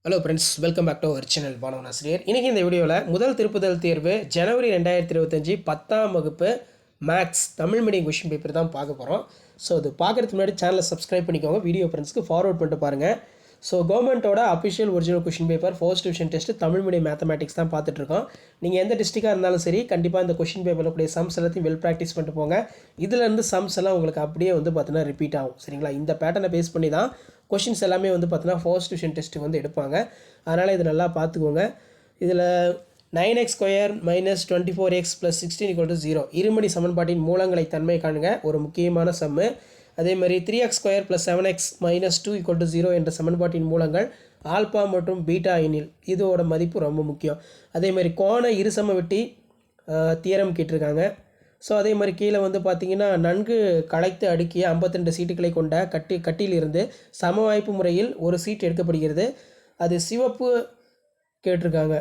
Hello friends, welcome back to our channel மாணவன் ஆசிரியர். இன்றைக்கி இந்த வீடியோவில் முதல் திருப்புதல் தேர்வு ஜனவரி 2025 10ஆம் வகுப்பு maths Tamil medium question paper தான் பார்க்க போகிறோம். ஸோ அது பார்க்குறதுக்கு முன்னாடி சேனலை சப்ஸ்கிரைப் பண்ணிக்கோங்க, வீடியோ ஃப்ரெண்ட்ஸ்க்கு ஃபார்வர்ட் பண்ணிட்டு பாருங்கள். ஸோ கவர்மெண்ட்டோட official original question paper first division test Tamil medium mathematics தான் பார்த்துட்ருக்கோம். நீங்கள் எந்த டிஸ்ட்ரிக்டாக இருந்தாலும் சரி, கண்டிப்பாக இந்த கொஷின் பேப்பரில் கூடிய சம்ஸ் எல்லாத்தையும் வெல் ப்ராக்டிஸ் பண்ணிட்டு போங்க. இதிலேருந்து சம்ஸ் எல்லாம் உங்களுக்கு அப்படியே பார்த்தீங்கன்னா ரிப்பீட் ஆகும். சரிங்களா? இந்த பேட்டர்னை பேஸ் பண்ணி தான் கொஷின்ஸ் எல்லாமே பார்த்தீங்கன்னா ஃபர்ஸ்ட் டிவிஷன் டெஸ்ட்டுக்கு எடுப்பாங்க. அதனால் இது நல்லா பார்த்துக்கோங்க. இதில் 9x² - 24x + 16 = 0 இருமடி சமன்பாட்டின் மூலங்களை தன்மை காணுங்க, ஒரு முக்கியமான சம்மு. அதே மாதிரி 3x² + 7x - 2 = 0 என்ற சமன்பாட்டின் மூலங்கள் ஆல்பா மற்றும் பீட்டா எனில் இதோட மதிப்பு ரொம்ப முக்கியம். அதே மாதிரி கோண இருசம வெட்டி தியரம் கேட்டிருக்காங்க. ஸோ அதே மாதிரி கீழே பார்த்தீங்கன்னா நன்கு களைத்து அடுக்கிய 52 சீட்டுகளை கொண்ட கட்டியிலிருந்து சம வாய்ப்பு முறையில் ஒரு சீட் எடுக்கப்படுகிறது, அது சிவப்பு கேட்டிருக்காங்க.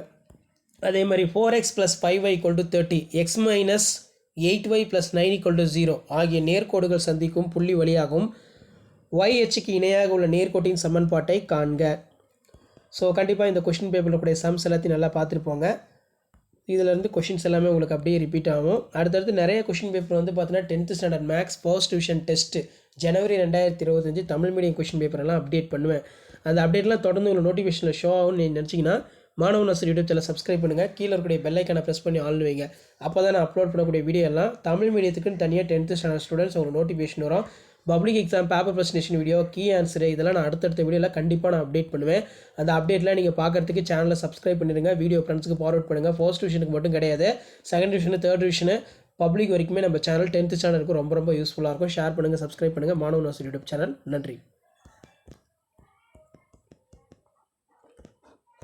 அதே மாதிரி 4x + 5y = 30 x - 8y + 9 = 0 ஆகிய நேர்கோடுகள் சந்திக்கும் புள்ளி வழியாகவும் y அச்சுக்கு இணையாக உள்ள நேர்கோட்டின் சமன்பாட்டை காண்க. ஸோ கண்டிப்பாக இந்த கொஷின் பேப்பரில் கூடிய சம்ஸ் எல்லாத்தையும் நல்லா பார்த்துருப்போங்க. இதிலேருந்து கொஷின்ஸ் எல்லாமே உங்களுக்கு அப்படியே ரிப்பீட் ஆகும். அடுத்தடுத்து நிறைய கொஷின் பேப்பர் பார்த்தீங்கன்னா 10th standard maths first division test ஜனவரி 2025 தமிழ் மீடியம் கொஷின் பேப்பரெல்லாம் அப்டேட் பண்ணுவேன். அந்த அப்டேட்லாம் தொடர்ந்து உங்களுக்கு நோட்டிஃபிகேஷனில் ஷோ ஆகும்னு நீங்கள் நினச்சிங்கன்னா மாணவன் ஆசிரியர் யூடியூப் சேனல் சப்ஸ்கிரைப் பண்ணுங்கள். கீழே இருக்கக்கூடிய பெல் ஐக்கானை ப்ரெஸ் பண்ணி ஆன் வைங்க. அப்போ தான் நான் அப்லோட் பண்ணக்கூடிய வீடியோ எல்லாம் தமிழ் மீடியத்துக்குன்னு தனியாக 10th ஸ்டாண்டர்ட் ஸ்டூடெண்ட்ஸ் உங்களுக்கு நோட்டிஃபிகேஷன் வரும். Public exam paper presentation video, key answer, இதெல்லாம் நான் அடுத்தடுத்த வீடியோவில் கண்டிப்பாக நான் அப்டேட் பண்ணுவேன். அந்த அப்டேட்லாம் நீங்கள் பார்க்குறதுக்கு சேனலை சப்ஸ்கிரைப் பண்ணிடுங்க, வீடியோ ஃப்ரெண்ட்ஸுக்கு ஃபார்வர்ட் பண்ணுங்கள். ஃபர்ஸ்ட் டிவிஷனுக்கு மட்டும் கிடையாது, second division, third division, public வரைக்குமே நம்ம சேனல் 10th ஸ்டாண்டர்டுக்கு ரொம்ப யூஸ்ஃபுல்லாக இருக்கும். ஷேர் பண்ணுங்கள், சப்ஸ்கிரைப் பண்ணுங்கள். மாணவன் ஆசிரியர் யூடியூப் சேனல். நன்றி.